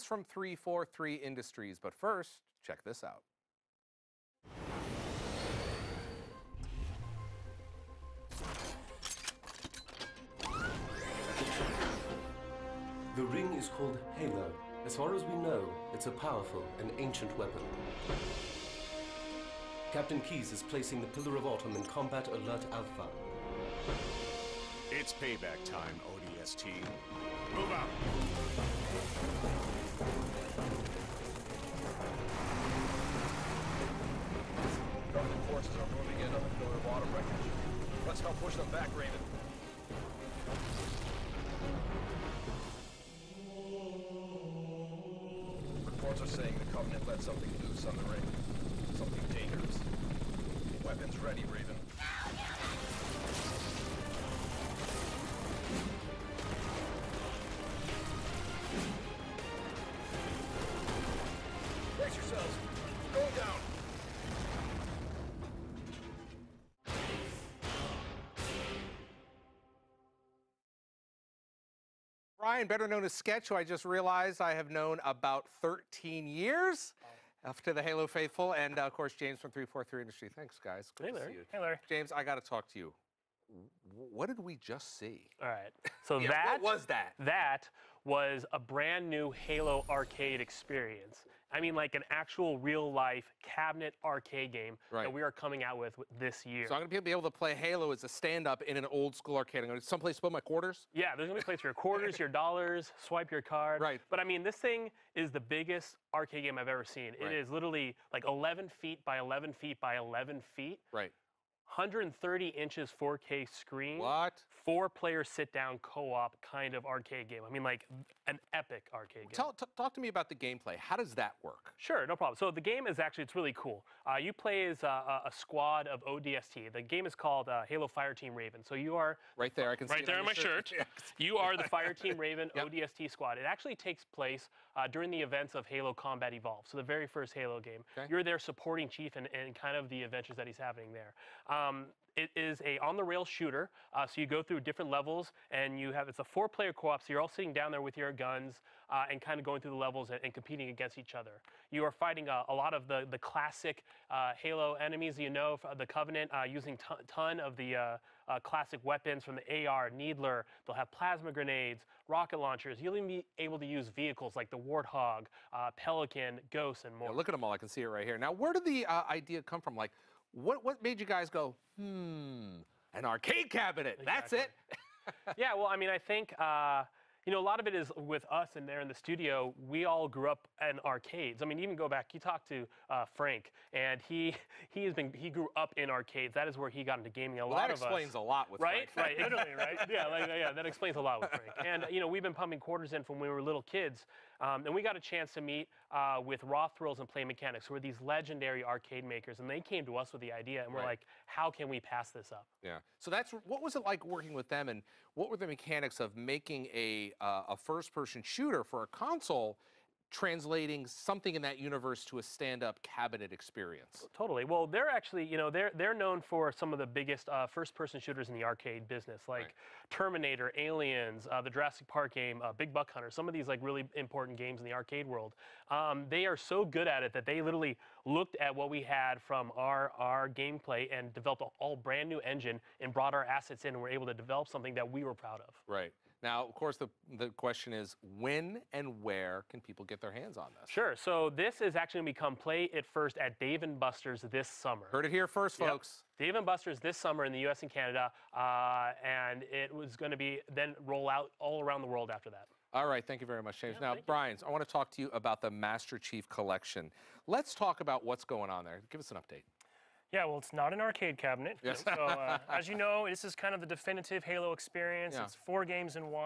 from 343 Industries, but first, check this out. The ring is called Halo. As far as we know, it's a powerful and ancient weapon. Captain Keyes is placing the Pillar of Autumn in Combat Alert Alpha. It's payback time, ODST. Move out! Government forces are moving in on the Pillar of Autumn wreckage. Let's help push them back, Raven. Reports are saying the Covenant let something loose on the ring. Something dangerous. Weapons ready, Raven. Brace yourselves. Going down. Brian, better known as Sketch, who I just realized I have known about 13 years. Off to the Halo faithful, and of course, James from 343 Industry. Thanks, guys. Good to see you. Hey, Larry. James, I got to talk to you. What did we just see? All right. So what was that? That was a brand new Halo arcade experience. I mean, like an actual real-life cabinet arcade game that we are coming out with this year. So I'm going to be able to play Halo as a stand-up in an old-school arcade. I'm going to someplace to put my quarters? Yeah, there's going to be a place for your quarters, your dollars, swipe your card. Right. But I mean, this thing is the biggest arcade game I've ever seen. It is literally like 11 feet by 11 feet by 11 feet. Right. 130 inches 4K screen. What? 4-player sit-down co-op kind of arcade game. I mean, like an epic arcade game. Talk to me about the gameplay. How does that work? Sure, no problem. So the game is actually, it's really cool. You play as a squad of ODST. The game is called Halo Fireteam Raven. So you are... Right there, I can see it. Right there on my shirt. You are the Fireteam Raven ODST squad. It actually takes place during the events of Halo Combat Evolved. So the very first Halo game. Okay. You're there supporting Chief and kind of the adventures that he's having there. It is a on-the-rail shooter, so you go through different levels, and it's a 4-player co-op, so you're all sitting down there with your guns and kind of going through the levels and competing against each other. You are fighting a lot of the classic Halo enemies, the Covenant, using ton of the classic weapons from the AR, Needler. They'll have plasma grenades, rocket launchers. You'll even be able to use vehicles like the Warthog, Pelican, Ghost, and more. Yeah, look at them all. I can see it right here. Now, where did the idea come from? Like, what made you guys go, an arcade cabinet, that's it? Yeah, well, I mean, I think, a lot of it is with us and there in the studio, we all grew up in arcades. I mean, even go back, you talk to Frank, and he grew up in arcades. That is where he got into gaming. That explains a lot with Frank. Right, literally, right? Yeah, that explains a lot with Frank. And, we've been pumping quarters in from when we were little kids, and we got a chance to meet with Raw Thrills and Play Mechanics, who are these legendary arcade makers, and they came to us with the idea, and we're like, how can we pass this up? Yeah. So what was it like working with them, and what were the mechanics of making a first-person shooter for a console, translating something in that universe to a stand-up cabinet experience? Totally. Well, they're actually, they're known for some of the biggest first-person shooters in the arcade business, like Terminator, Aliens, the Jurassic Park game, Big Buck Hunter, some of these like really important games in the arcade world. They are so good at it that they literally looked at what we had from our gameplay and developed an all brand new engine and brought our assets in and were able to develop something that we were proud of. Right. Now, of course, the question is, when and where can people get their hands on this? Sure. So this is actually going to become Play It First at Dave & Buster's this summer. Heard it here first, folks. Dave & Buster's this summer in the U.S. and Canada, and it was going to be then roll out all around the world after that. All right, thank you very much, James. Now, Brian, I want to talk to you about the Master Chief Collection. Let's talk about what's going on there. Give us an update. Yeah, well, it's not an arcade cabinet. Yes. So, as you know, this is kind of the definitive Halo experience. Yeah. It's 4 games in one.